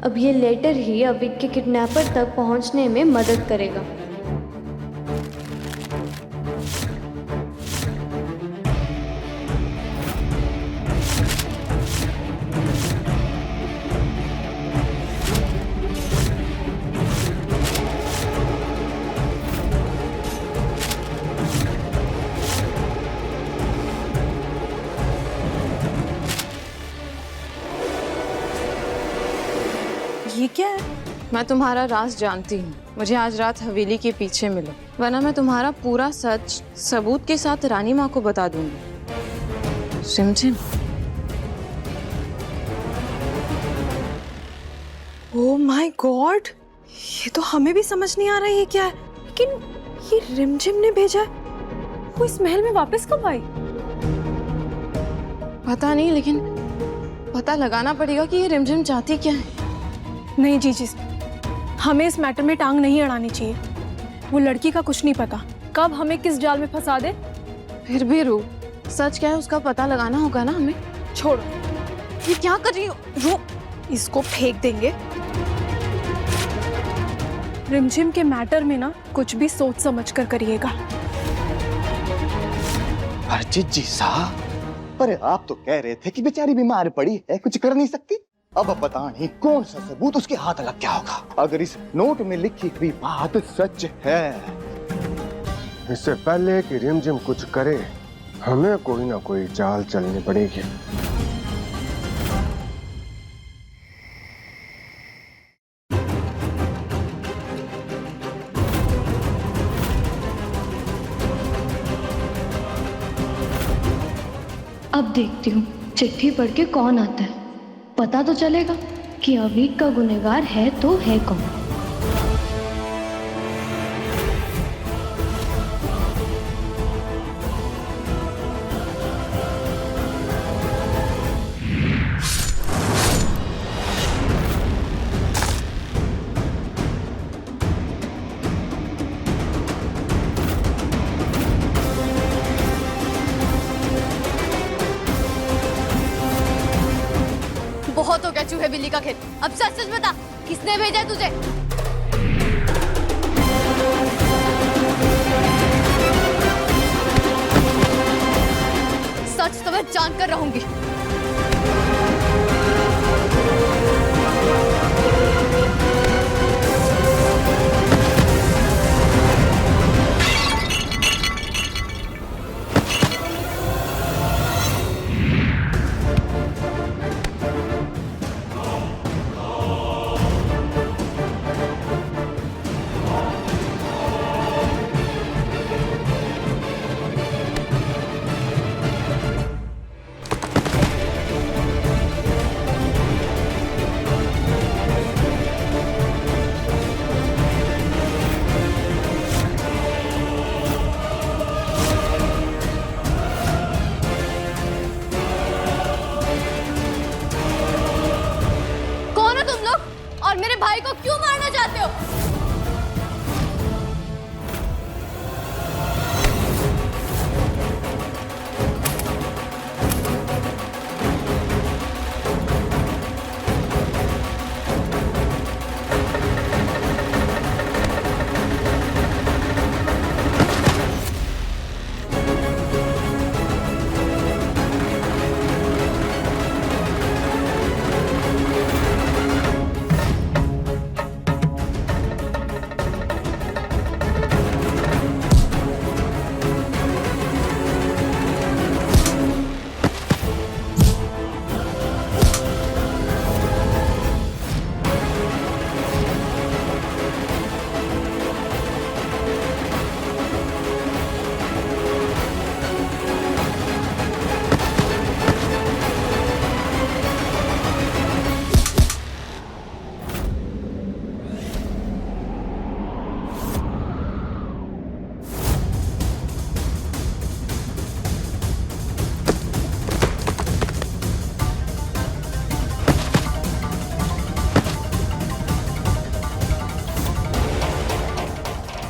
अब ये लेटर ही अविक के किडनैपर तक पहुंचने में मदद करेगा। ये क्या है? मैं तुम्हारा राज जानती हूँ। मुझे आज रात हवेली के पीछे मिलो, वरना मैं तुम्हारा पूरा सच सबूत के साथ रानी माँ को बता दूंगी। रिमझिम। ओह माय गॉड, ये तो हमें भी समझ नहीं आ रहा ये क्या है। लेकिन ये रिमझिम ने भेजा है, वो इस महल में वापस कब आई? पता नहीं, लेकिन पता लगाना पड़ेगा कि ये रिमझिम चाहती क्या है। नहीं जीजी, हमें इस मैटर में टांग नहीं अड़ानी चाहिए। वो लड़की का कुछ नहीं पता कब हमें किस जाल में फंसा दे। फिर भी रू, सच क्या है उसका पता लगाना होगा ना हमें। छोड़ो, ये क्या कर रही हो? रू, इसको फेंक देंगे। रिमझिम के मैटर में ना कुछ भी सोच समझ कर करिएगा। अर्जित जी साहब, अरे आप तो कह रहे थे कि बेचारी बीमार पड़ी है, कुछ कर नहीं सकती। अब पता नहीं कौन सा सबूत उसके हाथ लग गया होगा। अगर इस नोट में लिखी हुई बात सच है, इससे पहले कि रिमझिम कुछ करे, हमें कोई ना कोई चाल चलनी पड़ेगी। अब देखती हूँ चिट्ठी पढ़ के कौन आता है। पता तो चलेगा कि अविक का गुनहगार है तो है कौन। बहुत हो गया चूहे बिल्ली का खेल। अब सच सच बता, किसने भेजा तुझे? सच तो मैं जान कर रहूंगी। और मेरे भाई को क्यों मारना चाहते हो?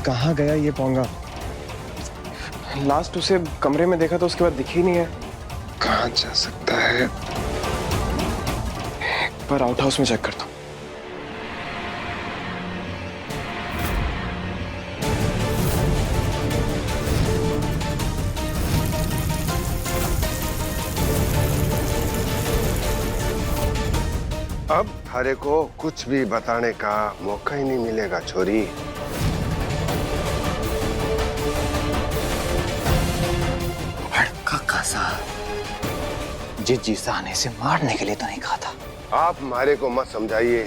कहाँ गया ये पोंगा? लास्ट उसे कमरे में देखा तो उसके बाद दिखी नहीं है। कहाँ जा सकता है? एक बार आउट हाउस में चेक करता हूँ। अब थारे को कुछ भी बताने का मौका ही नहीं मिलेगा छोरी। भड़का कासा जिज्जी साहने से मारने के लिए तो नहीं कहा था। आप मारे को मत समझाइए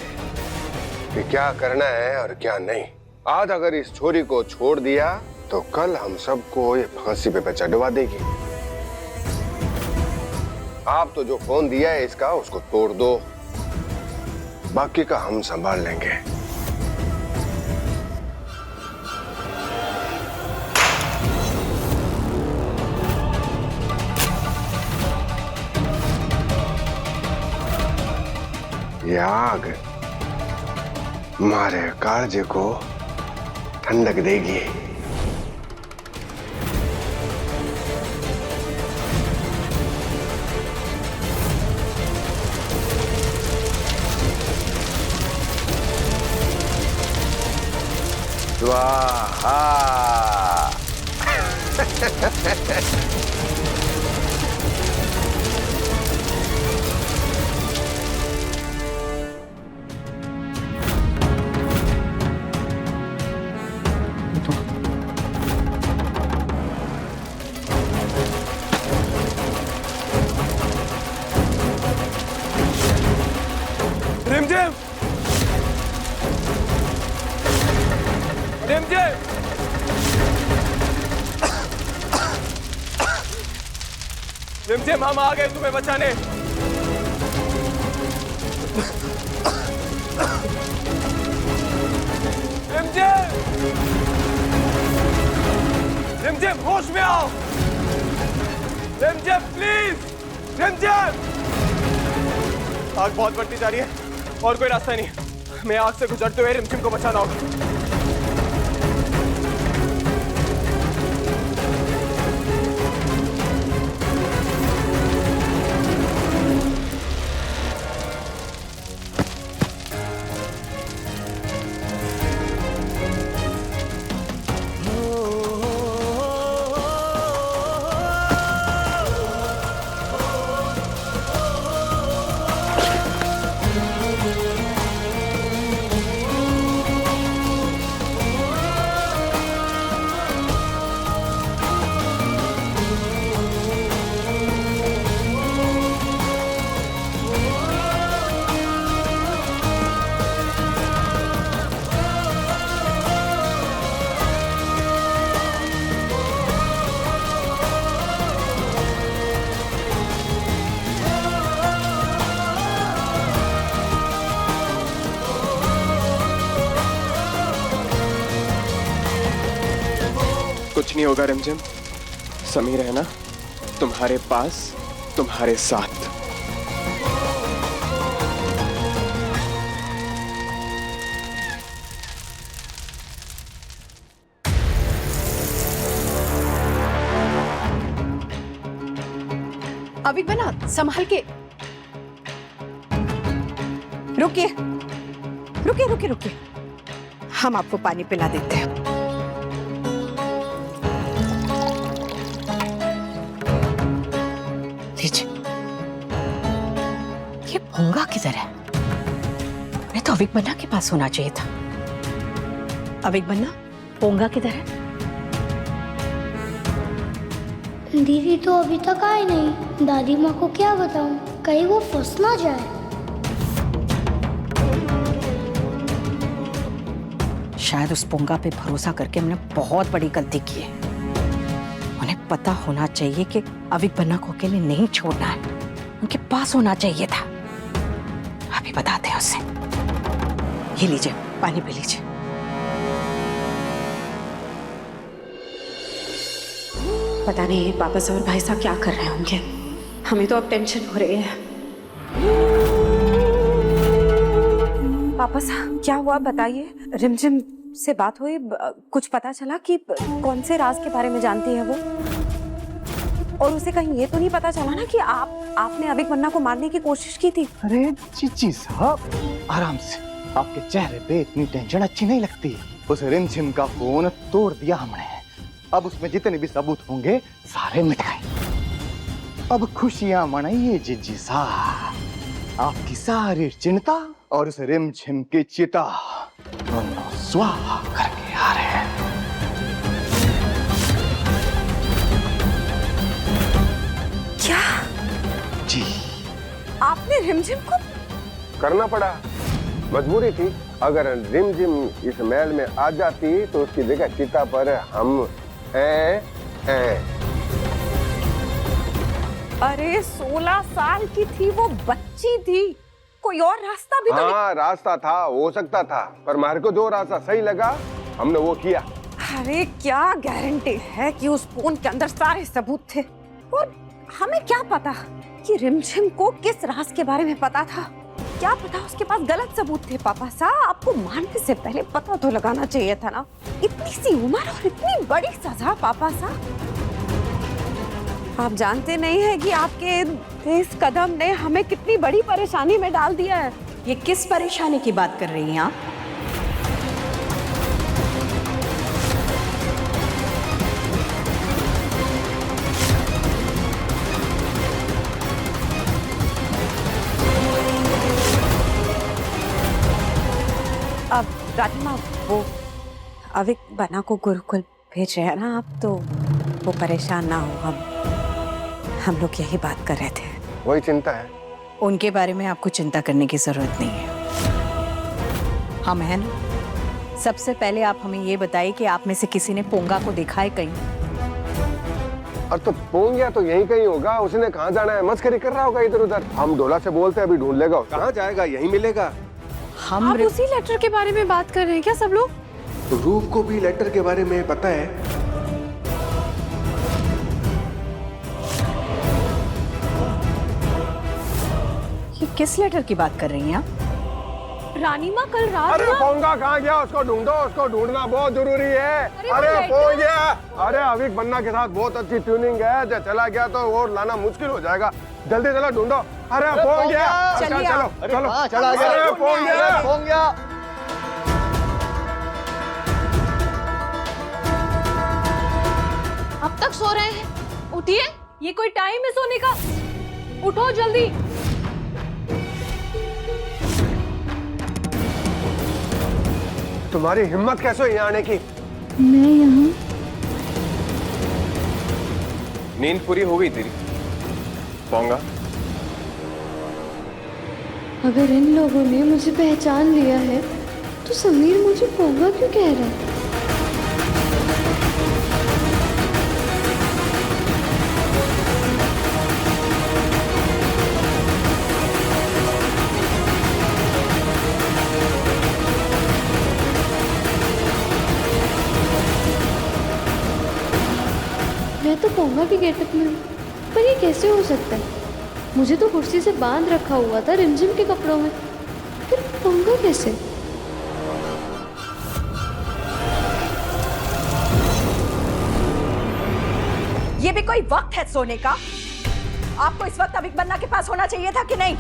कि क्या करना है और क्या नहीं। आज अगर इस छोरी को छोड़ दिया तो कल हम सबको ये फांसी पे चढ़वा देगी। आप तो जो फोन दिया है इसका उसको तोड़ दो, बाकी का हम संभाल लेंगे। ये आग हमारे कालजे को ठंडक देगी। स्वाहा। रिमझिम, रिमझिम, रिमझिम, हम आ गए तुम्हें बचाने। रिमझिम, रिमझिम, होश में आओ। रिमझिम प्लीज, रिमझिम। आग बहुत बढ़ती जा रही है और कोई रास्ता नहीं। मैं आग से गुजरते हुए रिमझिम को बचाना होगा। कुछ नहीं होगा रिमझिम, समीर है ना तुम्हारे पास, तुम्हारे साथ। अभी बना, संभाल के। रुकिए रुकिए रुकिए रुकिए, हम आपको पानी पिला देते हैं। ये पोंगा किधर है? मैं तो अविक बन्ना के पास होना चाहिए था। अविक बन्ना, पोंगा किधर है? दीदी तो अभी तक आई नहीं। दादी माँ को क्या बताऊं, कहीं वो फंस ना जाए। शायद उस पोंगा पे भरोसा करके हमने बहुत बड़ी गलती की है। उन्हें पता होना चाहिए कि अविक बन्ना को अकेले नहीं छोड़ना है, उनके पास होना चाहिए था। अभी बताते हैं उसे। ये लीजिए, पानी पी लीजिए। पता नहीं पापा और भाई साहब क्या कर रहे होंगे, हमें तो अब टेंशन हो रही है। पापा साहब क्या हुआ बताइए? रिमझिम से बात हुई? कुछ पता चला कि कौन से राज के बारे में जानती है वो? और उसे कहीं ये तो नहीं पता चला ना कि आपने अविक बन्ना को मारने की कोशिश की थी? अरे जीजी साहब, आराम से। आपके चेहरे पे इतनी टेंशन अच्छी नहीं लगती। उस रिमझिम का फोन तोड़ दिया हमने। अब उसमें जितने भी सबूत होंगे सारे मिट गए। अब खुशियां मनाइए जीजी साहब। आपकी सारी चिंता और उस रिमझिम की चिता दोनों स्वाहा करके आ रहे हैं। क्या जी आपने रिमझिम को? करना पड़ा, मजबूरी थी। अगर रिमझिम इस महल में आ जाती तो उसकी जगह चिता पर हम हैं। अरे 16 साल की थी वो, बच्ची थी, कोई और रास्ता भी तो हाँ रास्ता था, हो सकता था, पर हमारे को जो रास्ता सही लगा हमने वो किया। अरे क्या गारंटी है कि उस फोन के अंदर सारे सबूत थे? और हमें क्या पता कि रिमझिम को किस राज के बारे में पता था? क्या पता उसके पास गलत सबूत थे? पापा साहब, आपको मारने से पहले पता तो लगाना चाहिए था ना। इतनी सी उम्र और इतनी बड़ी सजा। पापा साहब, आप जानते नहीं हैं कि आपके इस कदम ने हमें कितनी बड़ी परेशानी में डाल दिया है। ये किस परेशानी की बात कर रही हैं आप? अब रानी माँ, वो अविक बना को गुरुकुल भेज रहे हैं ना आप, तो वो परेशान ना हो। हम लोग यही बात कर रहे थे। वही चिंता है। उनके बारे में आपको चिंता करने की जरूरत नहीं है, हम हैं ना। सबसे पहले आप हमें ये बताइए कि आप में से किसी ने पोंगा को देखा है कहीं? और तो पोंगिया तो यही कहीं होगा, उसने कहाँ जाना है? मस्करी कर रहा होगा इधर उधर। हम डोला से बोलते हैं, अभी ढूंढ लेगा। कहाँ जाएगा? यही मिलेगा। आप उसी लेटर के बारे में बात कर रहे हैं क्या सब लोग? तो रूप को भी लेटर के बारे में पता है। ये किस लेटर की बात कर रही हैं आप? रानी माँ कल रात अरे पोंगा कहाँ गया? उसको ढूंढो, उसको ढूंढना बहुत जरूरी है। अरे पोंगिया, अरे अविक बन्ना के साथ बहुत अच्छी ट्यूनिंग है, जब चला गया तो वो लाना मुश्किल हो जाएगा। जल्दी चलो ढूंढो। अरे पोंगिया, चलो चलो चला गया। अरे पोंगिया, पोंगिया। अब तक सो रहे हैं, उठिए। ये कोई टाइम है सोने का? उठो जल्दी। तुम्हारी हिम्मत कैसे हुई आने की? मैं यहाँ नींद पूरी हो गई तेरी पोंगा? अगर इन लोगों ने मुझे पहचान लिया है तो समीर मुझे पोंगा क्यों कह रहा है? मैं तो पोंगा के गेटअप में हूँ, पर ये कैसे हो सकता है? मुझे तो कुर्सी से बांध रखा हुआ था रिमझिम के कपड़ों में, फिर पोंगा कैसे? ये भी कोई वक्त है सोने का? आपको इस वक्त अविक बन्ना के पास होना चाहिए था कि नहीं?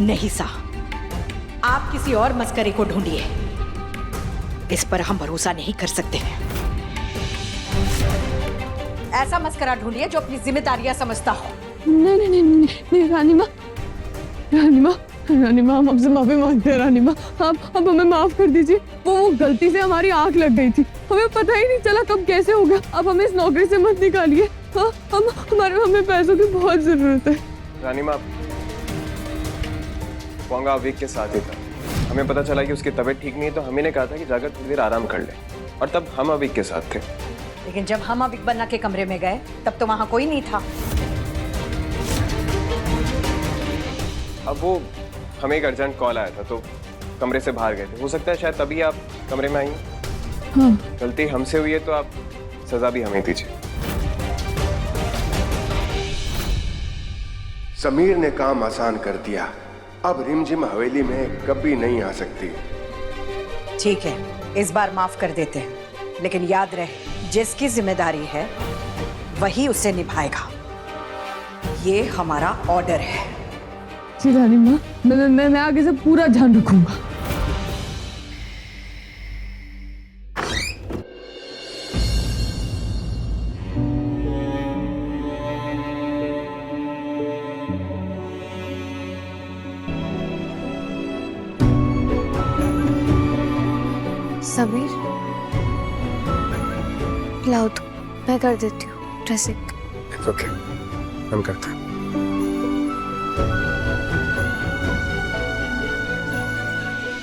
नहीं साहब, आप किसी और मस्करी को ढूंढिए। इस पर हम भरोसा नहीं कर सकते हैं। ऐसा मस्करा ढूंढिए जो अपनी जिम्मेदारियां समझता हो। नहीं नहीं नहीं नहीं, नहीं रानी माँ, हम आपसे माफी मांगते हैं। रानी माँ, आप हमें माफ कर दीजिए। वो गलती से हमारी आंख लग गई थी, हमें पता ही नहीं चला कब कैसे होगा। अब हमें इस नौकरी से मत निकालिए। हाँ, हमें पैसों की बहुत जरूरत है। रानी माँ, पोंगा अविक के साथ ही था। हमें पता चला कि उसकी तबीयत ठीक नहीं है, तो हमें ने कहा था कि जाकर थोड़ी देर आराम कर ले, और तब हम अविक के साथ थे। लेकिन जब हम अविक बन्ना के कमरे में गए तब तो वहां कोई नहीं था। अब वो हमें एक अर्जेंट कॉल आया था, तो कमरे से बाहर गए थे। हो सकता है शायद तभी आप कमरे में आई। हाँ। गलती हमसे हुई है तो आप सजा भी हमें दीजिए। समीर ने काम आसान कर दिया। अब रिमझिम हवेली में कभी नहीं आ सकती। ठीक है, इस बार माफ कर देते हैं, लेकिन याद रहे जिसकी जिम्मेदारी है वही उसे निभाएगा। ये हमारा ऑर्डर है। जी रानी माँ, मैं आगे से पूरा ध्यान रखूंगा। समीर, लाओ तो मैं कर देती हूँ ड्रेसिंग। ओके, हम करते हैं।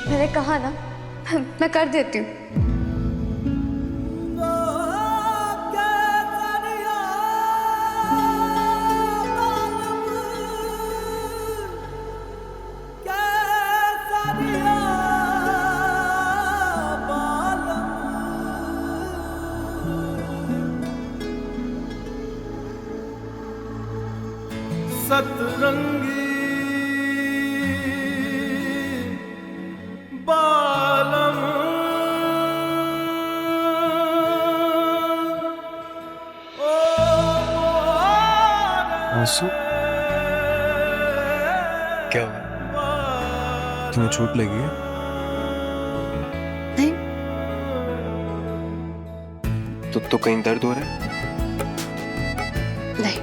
मैंने कहा ना, मैं कर देती हूँ। सतरंगी बालम आंसू, क्या हुआ? तुम्हें चोट लगी है? नहीं। तो कहीं दर्द हो रहा है? नहीं।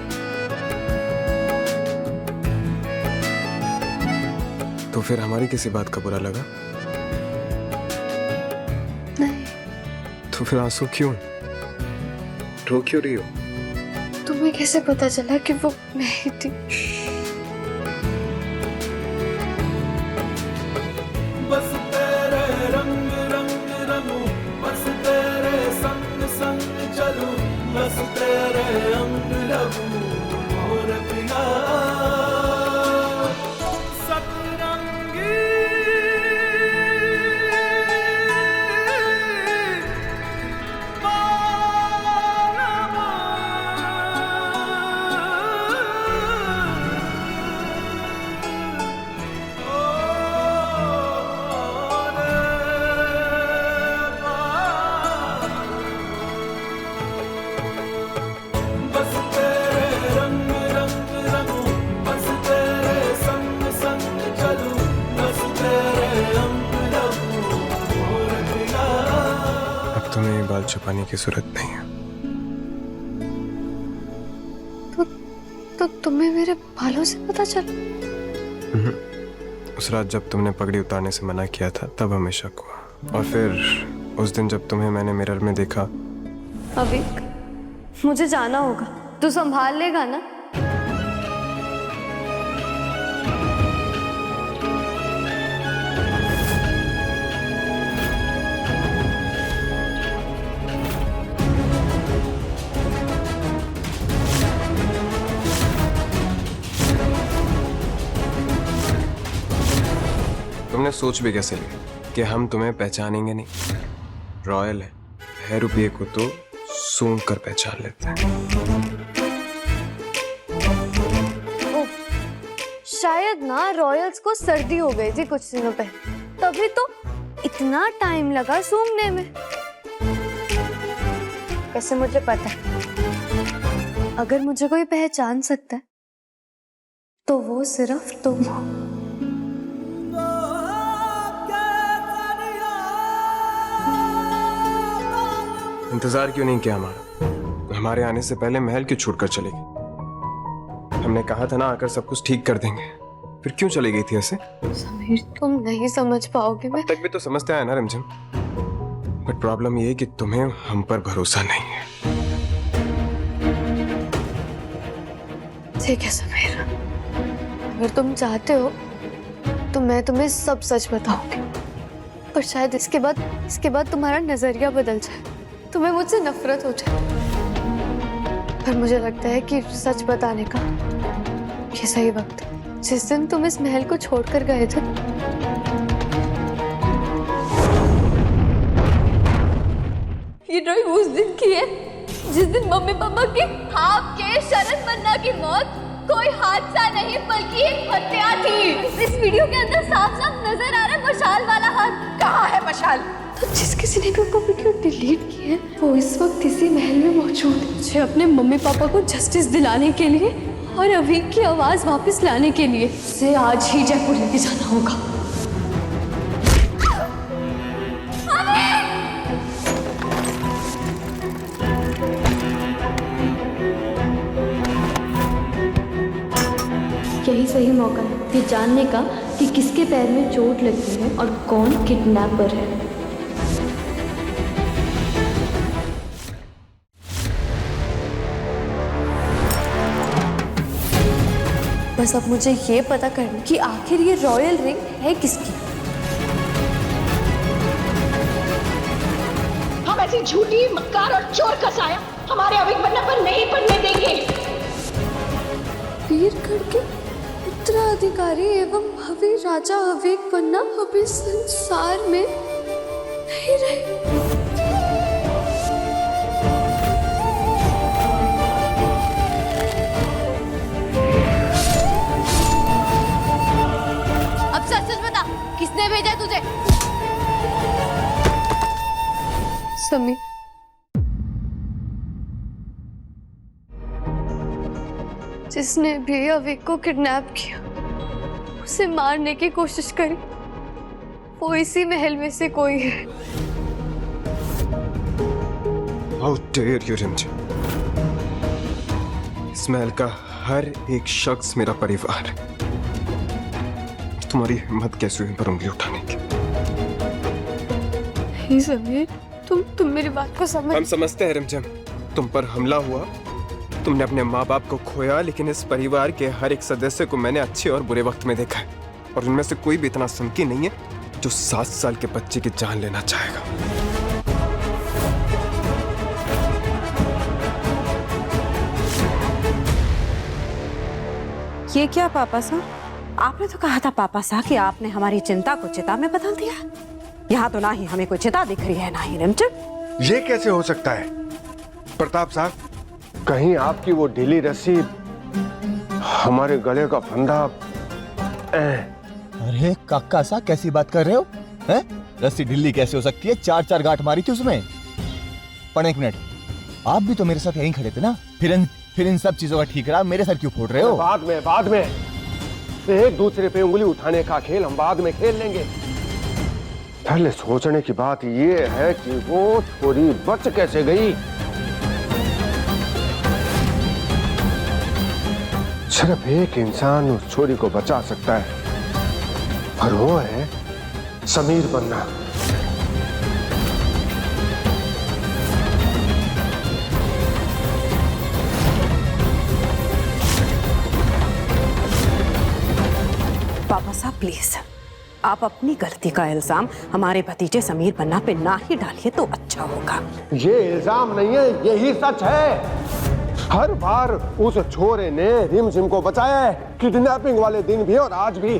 तो फिर हमारी किसी बात का बुरा लगा? नहीं। तो फिर आंसू क्यों? रो क्यों रही हो? तुम्हें कैसे पता चला कि वो मैं ही थी? बस तेरे रंग रंग रंगू, बस तेरे संग संग चलूं, बस तेरे अंग लगूं मोर पिया। सतरंगी बस तेरे रंग रंग रंगू, बस तेरे संग संग चलूं, बस तेरे अंग लगूं मोर पिया। अब तुम्हें ये बाल छुपाने की जरूरत नहीं है। तो तुम्हें मेरे बालों से पता चला? उस रात जब तुमने पगड़ी उतारने से मना किया था तब हमें शक हुआ, और फिर उस दिन जब तुम्हें मैंने मिरर में देखा। अभी मुझे जाना होगा, तू संभाल लेगा ना? तुमने सोच भी कैसे ली कि हम तुम्हें पहचानेंगे नहीं? रॉयल है रुपये को तो सूंघ कर पहचान लेते हैं। ओह, शायद ना रॉयल्स को सर्दी हो गई थी कुछ दिनों पहले, तभी तो इतना टाइम लगा सूंघने में। कैसे मुझे पता है, अगर मुझे कोई पहचान सकता है तो वो सिर्फ तुम हो। इंतजार क्यों नहीं किया हमारा? हमारे आने से पहले महल क्यों छोड़कर चली गई? हमने कहा था ना आकर सब कुछ ठीक कर देंगे, फिर क्यों चली गई थी ऐसे? समीर, तुम नहीं समझ पाओगे। मैं तक भी तो समझते आया ना रिमझिम, बट प्रॉब्लम ये है कि तुम्हें हम पर भरोसा नहीं है। ठीक है समीर, अगर तुम चाहते हो तो मैं तुम्हें सब सच बताऊंगी, पर शायद इसके बाद तुम्हारा नजरिया बदल जाए, तुम्हें मुझसे नफरत हो जाए। पर मुझे लगता है कि सच बताने का ये सही वक्त है। जिस दिन तुम इस महल को छोड़कर गए थे, ये ड्राइंग उस दिन की है जिस दिन मम्मी पापा की आपके शरद मन्ना की मौत कोई हादसा नहीं बल्कि एक हत्या थी। इस वीडियो के अंदर साफ साफ नजर आ रहा है मशाल वाला हाथ। कहाँ है मशाल? तो जिस किसी ने भी वो वीडियो डिलीट की है वो इस वक्त इसी महल में मौजूद है। मुझे अपने मम्मी पापा को जस्टिस दिलाने के लिए और अभी की आवाज वापस लाने के लिए से आज ही जयपुर लेके जाना होगा। यही सही मौका है ये जानने का कि किसके पैर में चोट लगी है और कौन किडनैपर है। बस अब मुझे ये पता करना कि आखिर ये रॉयल रिंग है किसकी। हम ऐसी झूठी, मक्कार और चोर का साया हमारे अविक बन्ना पर नहीं पड़ने देंगे। वीरगढ़ के उत्तराधिकारी एवं भव्य राजा अविक बन्ना अभी संसार में नहीं रहे। किसने भेजा तुझे? समीर। जिसने भी अविक को किडनैप किया, उसे मारने की कोशिश करी, वो इसी महल में से कोई है। How dare you, रिमझिम। इस महल का हर एक शख्स मेरा परिवार है। तुम्हारी हिम्मत कैसे हुई पर उंगली उठाने की? नहीं समीर, तुम मेरी बात को समझ। हम समझते हैं रिमझिम, तुम पर हमला हुआ, तुमने अपने माँ बाप को खोया, लेकिन इस परिवार के हर एक सदस्य को मैंने अच्छे और बुरे वक्त में देखा है, और उनमें से कोई भी इतना संकी नहीं है जो 7 साल के बच्चे की जान लेना चाहेगा। ये क्या पापा साहब? आपने तो कहा था पापा साहब कि आपने हमारी चिंता को चिता में बदल दिया। यहाँ तो ना ही हमें कोई चिता दिख रही है, ना ही रिमझिम। ये कैसे हो सकता है प्रताप साहब? कहीं आपकी वो ढीली रस्सी हमारे गले का फंदा? अरे काका सा, कैसी बात कर रहे हो? हैं? रस्सी ढीली कैसे हो सकती है? 4-4 गांठ मारी थी उसमें। पर एक मिनट, आप भी तो मेरे साथ यहीं खड़े थे ना? फिर इन सब चीजों का ठीक रहा, मेरे सर क्यों फोड़ रहे हो? बाद में एक दूसरे पे उंगली उठाने का खेल हम बाद में खेल लेंगे। पहले सोचने की बात ये है कि वो छोरी बच कैसे गई। सिर्फ एक इंसान उस छोरी को बचा सकता है, और वो है समीर बन्ना। पापा साहब प्लीज, आप अपनी गलती का इल्जाम हमारे भतीजे समीर बन्ना पे ना ही डालिए तो अच्छा होगा। ये इल्जाम नहीं है, यही सच है। हर बार उस छोरे ने रिमझिम को बचाया है, किडनैपिंग वाले दिन भी और आज भी।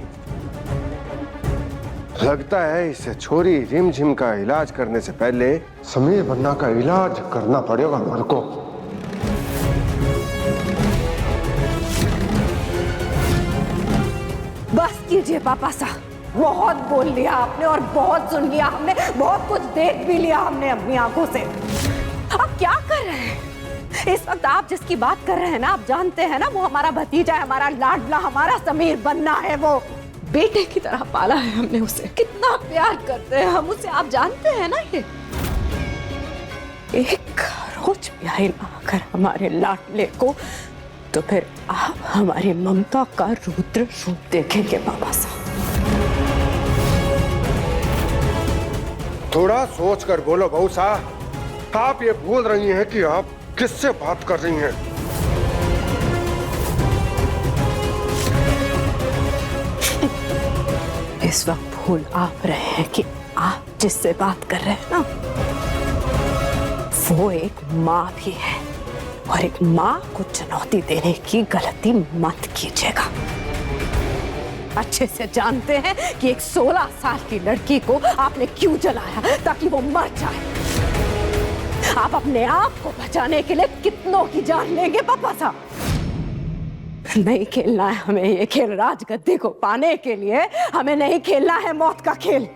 लगता है इसे छोरी रिमझिम का इलाज करने से पहले समीर बन्ना का इलाज करना पड़ेगा मेरे को। बस कीजिए पापा साहब, बहुत बोल लिया आपने और बहुत सुन लिया हमने, बहुत कुछ देख भी लिया हमने अपनी आंखों से। आप क्या कर रहे हैं इस वक्त? आप जिसकी बात कर रहे हैं ना, आप जानते हैं ना, वो हमारा भतीजा है, हमारा लाडला, हमारा समीर बन्ना है। वो बेटे की तरह पाला है हमने उसे, कितना प्यार करते हैं हम उसे, आप जानते हैं ना। ये एक रोज प्यारी ना अगर हमारे लाडले को, तो फिर आप हमारी ममता का रुद्र रूप देखेंगे पापा साहब। थोड़ा सोच कर बोलो बहू साहब, आप ये भूल रही हैं कि आप किससे बात कर रही हैं। इस वक्त भूल आप रहे हैं कि आप जिससे बात कर रहे हैं ना, वो एक माँ भी है, और एक माँ को चुनौती देने की गलती मत कीजिएगा। अच्छे से जानते हैं कि एक 16 साल की लड़की को आपने क्यों जलाया, ताकि वो मर जाए। आप अपने आप को बचाने के लिए कितनों की जान लेंगे पापा साहब? नहीं खेलना है हमें ये खेल, राजगद्दी को पाने के लिए हमें नहीं खेलना है मौत का खेल।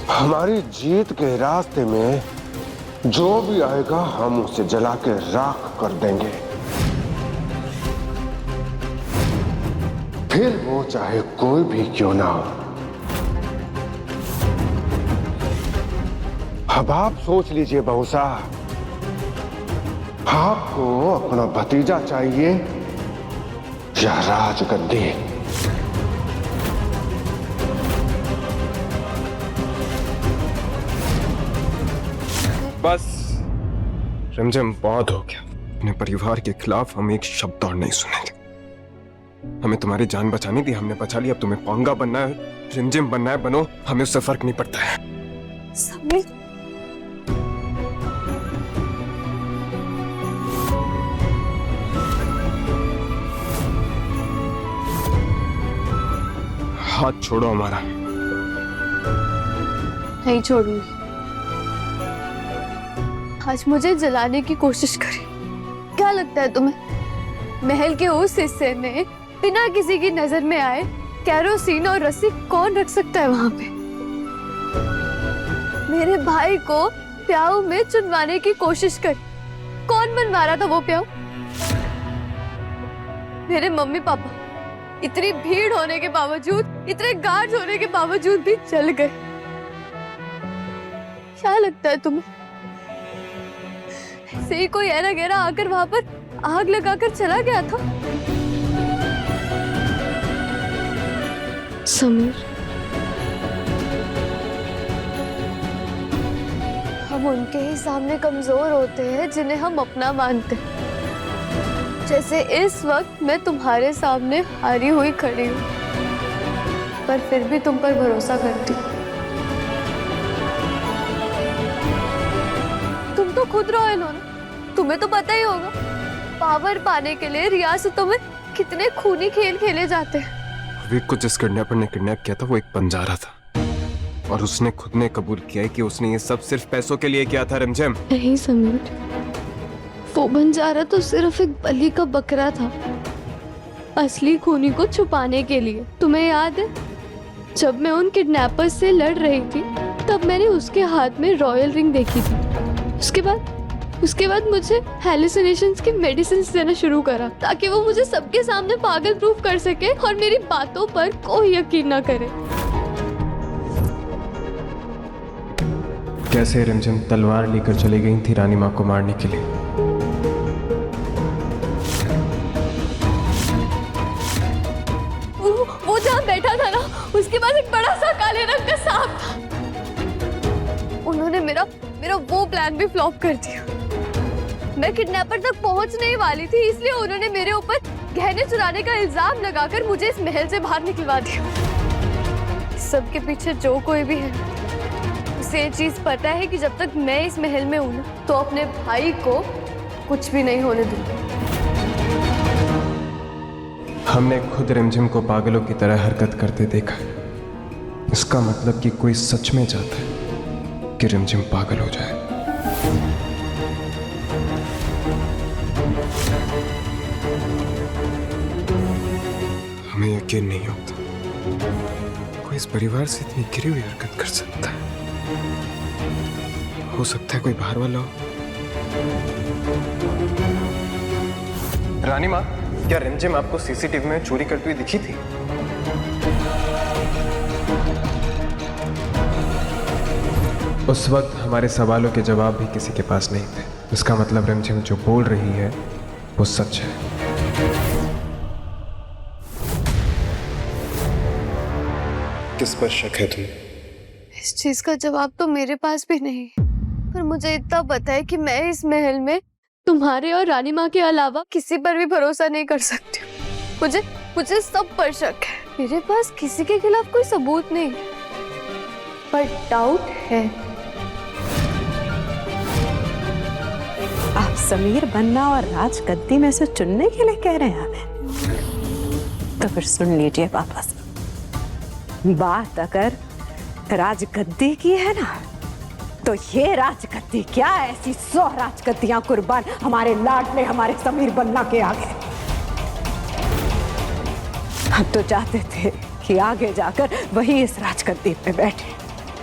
हमारी जीत के रास्ते में जो भी आएगा हम उसे जला के राख कर देंगे, फिर वो चाहे कोई भी क्यों ना हो। अब आप सोच लीजिए बहू साहब, आपको अपना भतीजा चाहिए या राजगद्दी। बस रिमझिम, बहुत हो गया। अपने परिवार के खिलाफ हम एक शब्द और नहीं सुनेंगे। हमें तुम्हारी जान बचानी थी, हमने बचा ली। अब तुम्हें पोंगा बनना है, रिमझिम बनना है, बनो। हमें उससे फर्क नहीं पड़ता है। समीर, हाथ छोड़ो हमारा। नहीं छोड़ूंगी। आज मुझे जलाने की कोशिश करी। क्या लगता है तुम्हें, महल के उस हिस्से में बिना किसी की नजर में आए कैरोसिन और रस्सी कौन रख सकता है वहां पे? मेरे भाई को प्याऊ में चुनवाने की कोशिश करी। कौन बनवा रहा था वो प्याऊ? मेरे मम्मी पापा इतनी भीड़ होने के बावजूद, इतने गार्ड होने के बावजूद भी जल गए। क्या लगता है तुम्हें, ऐसे ही कोई ऐरा गैरा आकर वहां पर आग लगाकर चला गया था? समीर, हम उनके ही सामने कमजोर होते हैं जिन्हें हम अपना मानते हैं। जैसे इस वक्त मैं तुम्हारे सामने हारी हुई खड़ी हूं, पर फिर भी तुम पर भरोसा करती हूं। तुम तो खुद रॉयल हो ना, तुम्हें तो पता ही होगा पावर पाने के लिए रियासतों में कितने खूनी खेल खेले जाते हैं। विक को जिस किडनैपर ने किडनैप किया था वो एक बंजारा था, और उसने खुद ने कबूल किया है कि उसने ये सब सिर्फ पैसों के लिए किया था। रिमझिम, नहीं समीर, वो बंजारा तो सिर्फ एक बलि का बकरा था, असली खूनी को छुपाने के लिए। तुम्हें याद है जब मैं उन किडनैपर्स से लड़ रही थी तब मैंने उसके हाथ में रॉयल रिंग देखी थी। उसके बाद मुझे हेलुसिनेशंस की मेडिसिन देना शुरू करा ताकि वो मुझे सबके सामने पागल प्रूफ कर सके और मेरी बातों पर कोई यकीन ना करे। कैसे रिमझिम तलवार लेकर चली गई थी रानी माँ को मारने के लिए। वो जहाँ बैठा था ना, उसके पास एक बड़ा सा काले रंग का सांप था। उन्होंने मेरा वो प्लान भी फ्लॉप कर दिया। मैं किडनैपर तक पहुंचने ही वाली थी, इसलिए उन्होंने मेरे ऊपर गहने चुराने का इल्जाम लगाकर मुझे इस महल से बाहर निकलवा दिया। सबके पीछे जो कोई भी है उसे ये चीज पता है कि जब तक मैं इस महल में हूं ना, तो अपने भाई को कुछ भी नहीं होने दूंगी। हमने खुद रिमझिम को पागलों की तरह हरकत करते देखा। इसका मतलब कि कोई सच में चाहता है कि रिमझिम पागल हो जाए। हमें यकीन नहीं होता कोई इस परिवार से इतनी गिरी हुई हरकत कर सकता है। हो सकता है कोई बाहर वाला हो। रानी माँ, क्या रिमझिम आपको सीसीटीवी में चोरी करती हुई दिखी थी? उस वक्त हमारे सवालों के जवाब भी किसी के पास नहीं थे। इसका मतलब रिमझिम जो बोल रही है वो सच है। किस पर शक है तुम्हें? इस चीज का जवाब तो मेरे पास भी नहीं, पर मुझे इतना पता है कि मैं इस महल में तुम्हारे और रानी माँ के अलावा किसी पर भी भरोसा नहीं कर सकती। मुझे सब पर शक है। मेरे पास किसी के खिलाफ कोई सबूत नहीं, पर डाउट है। आप समीर बनना और राजगद्दी में से चुनने के लिए कह रहे हैं हमें? तो फिर सुन लीजिए पापा से, बात अगर राजगद्दी की है ना, तो ये राजगद्दी क्या, ऐसी 100 राजगद्दियां कुर्बान हमारे लाडले हमारे समीर बन्ना के आगे। हम तो चाहते थे कि आगे जाकर वही इस राजगद्दी पे बैठे,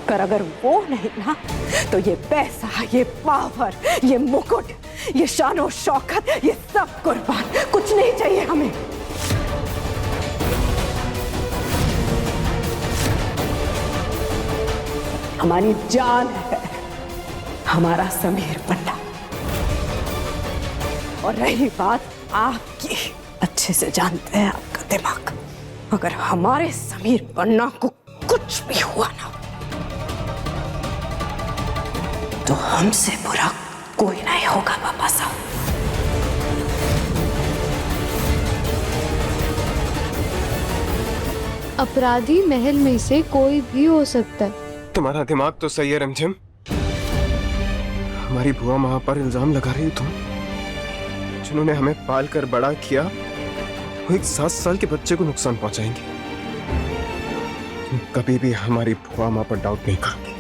पर अगर वो नहीं ना, तो ये पैसा, ये पावर, ये मुकुट, ये शान शौकत, ये सब कुर्बान। कुछ नहीं चाहिए हमें। हमारी जान है हमारा समीर बन्ना। और रही बात आपकी, अच्छी अच्छे से जानते हैं आपका दिमाग। अगर हमारे समीर बन्ना को कुछ भी हुआ ना तो हमसे बुरा कोई नहीं होगा पापा साहब। अपराधी महल में से कोई भी हो सकता है। तुम्हारा दिमाग तो सही है रिमझिम। हमारी बुआ माँ पर इल्जाम लगा रही हो तुम, जिन्होंने हमें पाल कर बड़ा किया, वो एक 7 साल के बच्चे को नुकसान पहुंचाएंगे। तुम कभी भी हमारी बुआ माँ पर डाउट नहीं करोगे।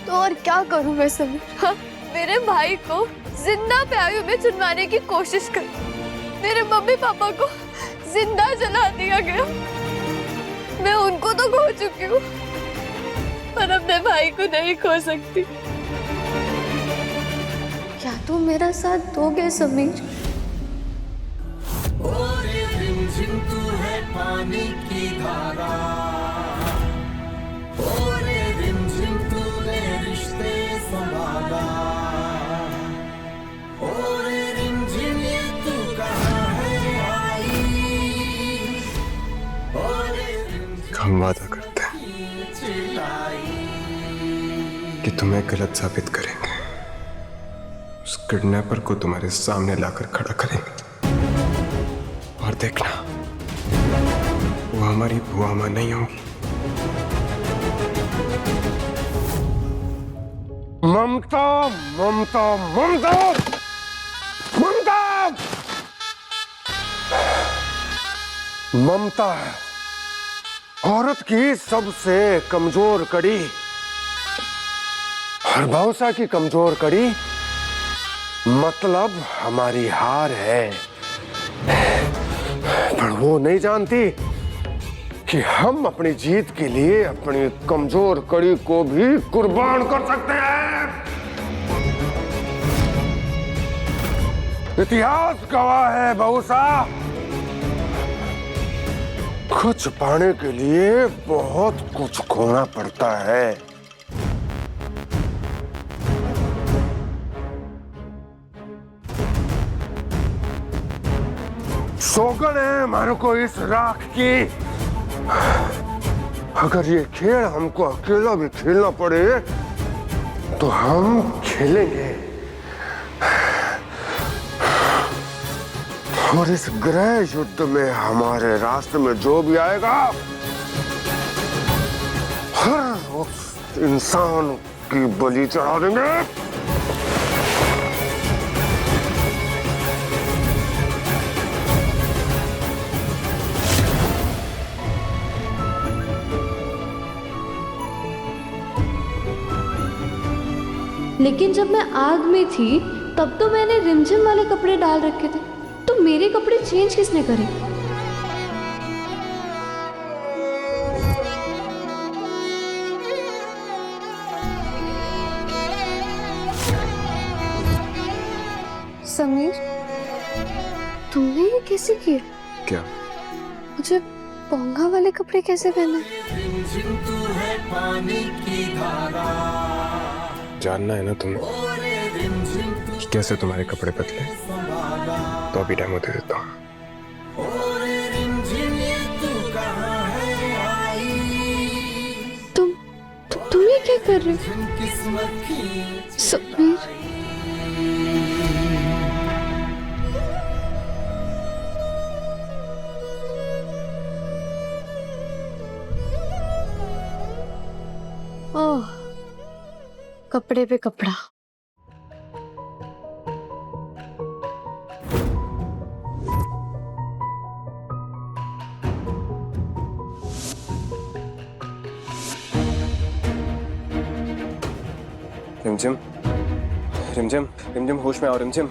तो और क्या करूं मैं समीर? हाँ? मेरे भाई को जिंदा प्यारियों में चुनवाने की कोशिश कर, मेरे मम्मी पापा को जिंदा जला दिया गया। मैं उनको तो खो चुकी हूँ, पर अपने भाई को नहीं खो सकती। क्या तुम मेरा साथ दोगे समीर? ओरे रिमझिम तू है पानी की धारा, ओरे रिमझिम तूने रिश्ते संभाला, ओरे रिमझिम ये तू कहाँ है आई, ओरे हम वादा करते हैं कि तुम्हें गलत साबित करेंगे, उस किडनैपर को तुम्हारे सामने लाकर खड़ा करेंगे, और देखना वो हमारी बुआ माँ नहीं होगी। ममता ममता ममता ममता ममता है औरत की सबसे कमजोर कड़ी, और बहुसा की कमजोर कड़ी मतलब हमारी हार है। पर वो नहीं जानती कि हम अपनी जीत के लिए अपनी कमजोर कड़ी को भी कुर्बान कर सकते हैं। इतिहास गवाह है बहुसा, कुछ पाने के लिए बहुत कुछ खोना पड़ता है। शौकन है हमारे को इस राख की। अगर ये खेल हमको अकेला भी खेलना पड़े तो हम खेलेंगे, और इस ग्रह युद्ध में हमारे रास्ते में जो भी आएगा हर उस इंसान की बलि चढ़ा देंगे। लेकिन जब मैं आग में थी तब तो मैंने रिमझिम वाले कपड़े डाल रखे थे, तो मेरे कपड़े चेंज किसने करे? समीर, तुमने ये कैसे किया? क्या? मुझे पोंगा वाले कपड़े कैसे पहने? रिमझिम तू है पानी की धारा, जानना है ना तुम्हें कि कैसे तुम्हारे कपड़े बदले, तो अभी डेमो दे देता हूँ। तुम ये क्या कर रहे हो समीर? ओह, कपड़े पे कपड़ा। रिमझिम, रिमझिम, रिमझिम, होश में आओ रिमझिम,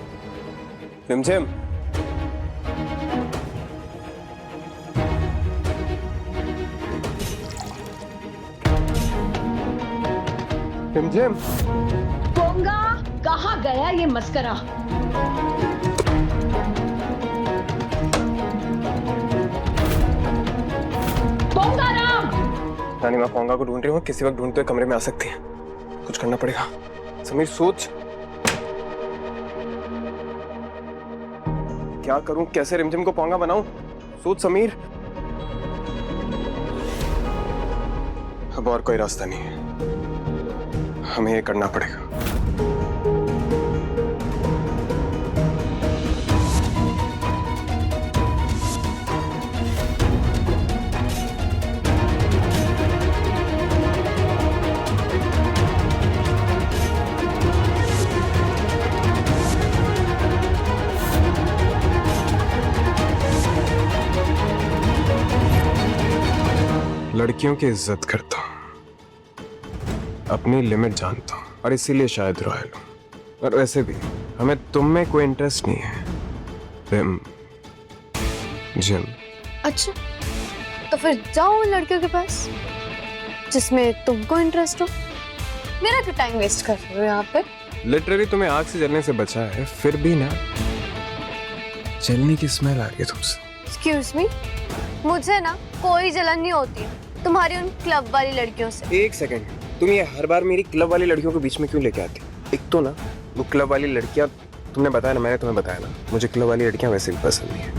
रिमझिम। रिमझिम, पोंगा, कहाँ गया ये मस्करा? पोंगा राम! रानी माँ पोंगा को ढूंढ रही हूँ, किसी वक्त ढूंढते हुए कमरे में आ सकती है। कुछ करना पड़ेगा। समीर सोच, क्या करूं, कैसे रिमझिम को पोंगा बनाऊं? सोच समीर, अब और कोई रास्ता नहीं है, हमें ये करना पड़ेगा। लड़कियों की इज्जत करता हूं, अपनी लिमिट जानता हूं और इसीलिए शायद रॉयल हूं। और वैसे भी हमें तुम में कोई इंटरेस्ट नहीं है। जिम। अच्छा, तो फिर जाओ उन लड़कियों के पास जिसमें तुमको इंटरेस्ट हो। मेरा क्यों टाइम वेस्ट कर रहे हो यहाँ पे? लिटरली तुम्हें आग से जलने से बचा है, फिर भी ना जलने की स्मेल आ रही है तुमसे। एक्सक्यूज मी, मुझे ना कोई जलन नहीं होती है तुम्हारी उन क्लब वाली लड़कियों से। एक सेकंड, तुम ये हर बार मेरी क्लब वाली लड़कियों के बीच में क्यों लेके आती? एक तो ना वो क्लब वाली लड़कियां, तुमने बताया ना, मैंने तुम्हें बताया ना, मुझे क्लब वाली लड़कियां वैसे भी पसंद नहीं है।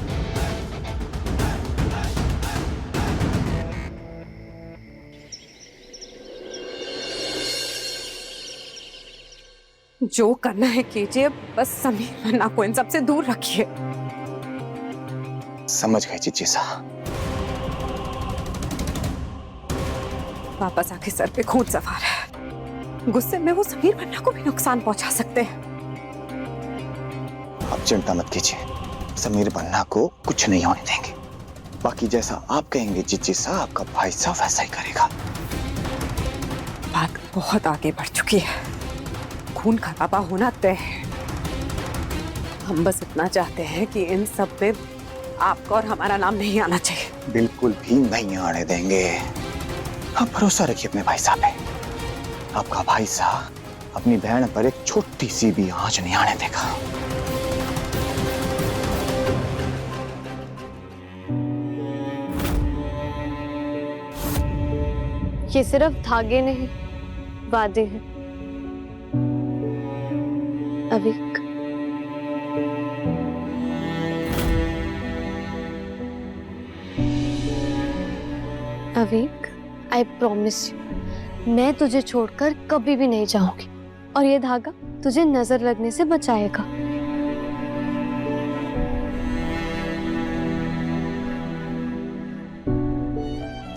जो करना है कीजिए, बस समीर मन्ना को इन सबसे दूर रखिए। समझ गए जीजी साहब। वापस आके सर पे खून सवार है। गुस्से में वो समीर मन्ना को भी नुकसान पहुंचा सकते हैं। आप चिंता मत कीजिए, समीर मन्ना को कुछ नहीं होने देंगे। बाकी जैसा आप कहेंगे जीजी साहब, आपका भाई साहब वैसा ही करेगा। बात बहुत आगे बढ़ चुकी है, खून खराबा होना तय है। हम बस इतना चाहते हैं कि इन सब में आपका और हमारा नाम नहीं आना चाहिए। बिल्कुल भी नहीं आने देंगे। आप भरोसा रखिए अपने भाई साहब पे। आपका भाई साहब अपनी बहन पर एक छोटी सी भी आंच नहीं आने देगा। ये सिर्फ धागे नहीं, वादे हैं। अविक, अविक, आई प्रॉमिस यू, मैं तुझे छोड़कर कभी भी नहीं जाऊंगी और ये धागा तुझे नजर लगने से बचाएगा।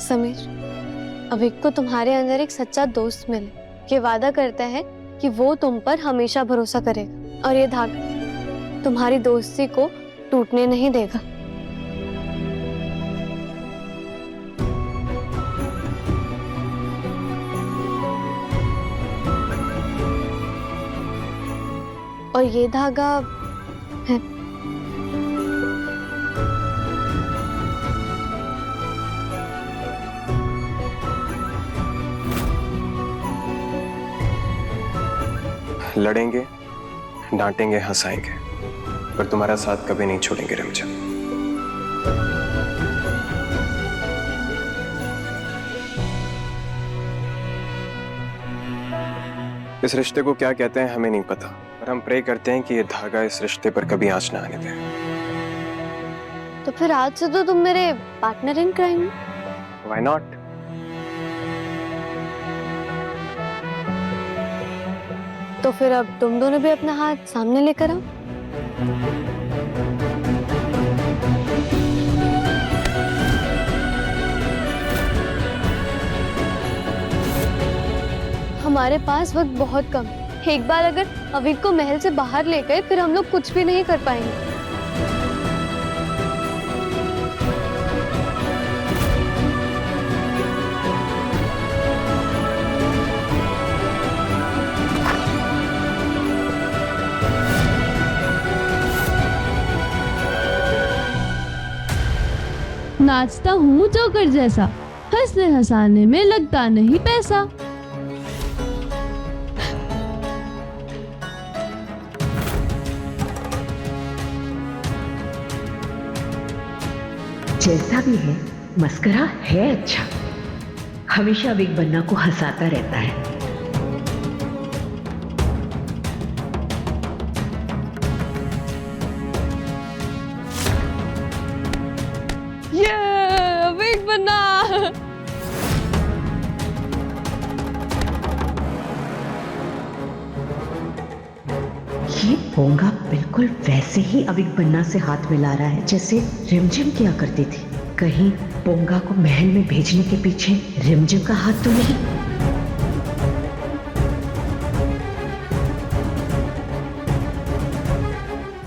समीर, अविक को तुम्हारे अंदर एक सच्चा दोस्त मिले, ये वादा करता है कि वो तुम पर हमेशा भरोसा करेगा और ये धागा तुम्हारी दोस्ती को टूटने नहीं देगा। और ये धागा है लड़ेंगे, डांटेंगे, हंसाएंगे, पर तुम्हारा साथ कभी नहीं छोड़ेंगे रिमझिम। इस रिश्ते को क्या कहते हैं हमें नहीं पता, पर हम प्रे करते हैं कि ये धागा इस रिश्ते पर कभी आंच ना आने दे। तो फिर आज से तो तुम मेरे पार्टनर इन क्राइम हो। Why not? तो फिर अब तुम दोनों भी अपना हाथ सामने लेकर आओ। हमारे पास वक्त बहुत कम है। एक बार अगर अविक को महल से बाहर ले गए फिर हम लोग कुछ भी नहीं कर पाएंगे। नाचता हूँ जोकर जैसा, हंसने हंसाने में लगता नहीं पैसा। जैसा भी है, मस्करा है अच्छा। हमेशा विक बन्ना को हंसाता रहता है। ये पोंगा बिल्कुल वैसे ही अविक बन्ना से हाथ मिला रहा है जैसे रिमझिम किया करती थी। कहीं पोंगा को महल में भेजने के पीछे रिमझिम का हाथ तो नहीं?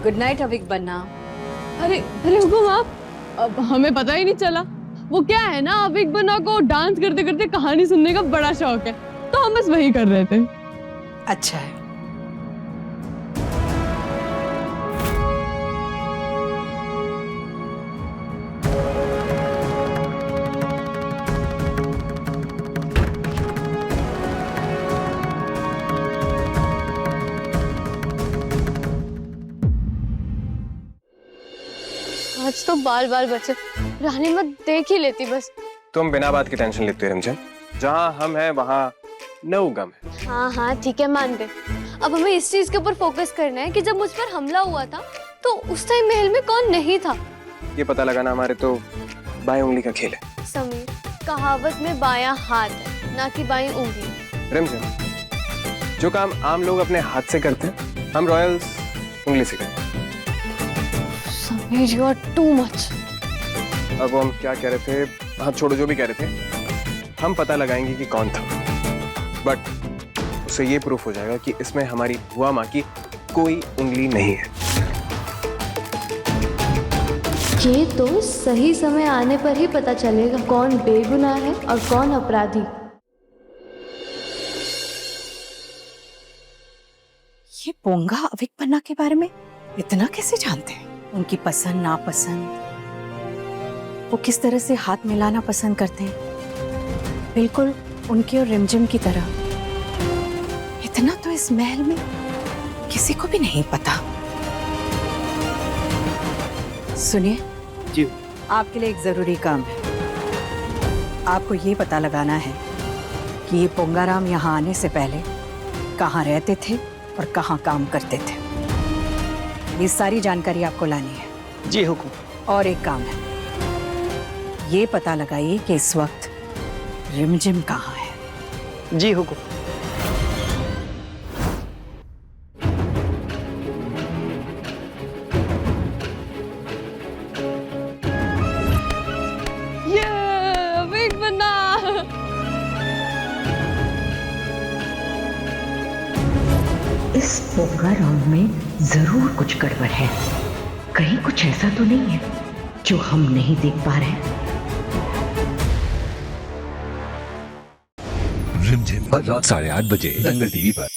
गुड नाइट अविक बन्ना। अरे अरे हुकुम आप, अब हमें पता ही नहीं चला। वो क्या है ना, अविक बन्ना को डांस करते करते कहानी सुनने का बड़ा शौक है, तो हम बस वही कर रहे थे। अच्छा है। आज तो बाल बाल बचे, रानी मत देख ही लेती बस। तुम बिना बात की टेंशन लेते हो रिमझिम, जहाँ हम हैं वहाँ नो गम है। हाँ हाँ ठीक है, मान गए। अब हमें इस चीज के ऊपर फोकस करना है कि जब मुझ पर हमला हुआ था तो उस टाइम महल में कौन नहीं था। ये पता लगाना हमारे तो बाएं उंगली का खेल है। समीर, कहावत में बायां हाथ है, ना कि बाईं उंगली। रिमझिम, जो काम आम लोग अपने हाथ से करते हैं, हम रॉयल्स उंगली से करते हैं। Sameer, you are too much. अब हम क्या कह रहे थे? हाँ छोड़ो, जो भी कह रहे थे, हम पता लगाएंगे कि कौन था, बट उससे ये प्रूफ हो जाएगा कि इसमें हमारी बुआ माँ की कोई उंगली नहीं है। ये तो सही समय आने पर ही पता चलेगा कौन बेगुनाह है और कौन अपराधी। ये पोंगा अविक बन्ना के बारे में इतना कैसे जानते हैं? उनकी पसंद नापसंद, वो किस तरह से हाथ मिलाना पसंद करते हैं, बिल्कुल उनके और रिमझिम की तरह। इतना तो इस महल में किसी को भी नहीं पता। सुनिए जी, आपके लिए एक जरूरी काम है। आपको ये पता लगाना है कि ये पोंगाराम यहाँ आने से पहले कहाँ रहते थे और कहाँ काम करते थे। ये सारी जानकारी आपको लानी है। जी हुकुम। और एक काम है, ये पता लगाइए कि इस वक्त रिमझिम कहाँ है। जी हुकुम। ये अविक बन्ना। इस पोंगा राउंड में जरूर कुछ गड़बड़ है। कहीं कुछ ऐसा तो नहीं है जो हम नहीं देख पा रहे हैं। रिमझिम हर रात 8:30 बजे दंगल टीवी पर।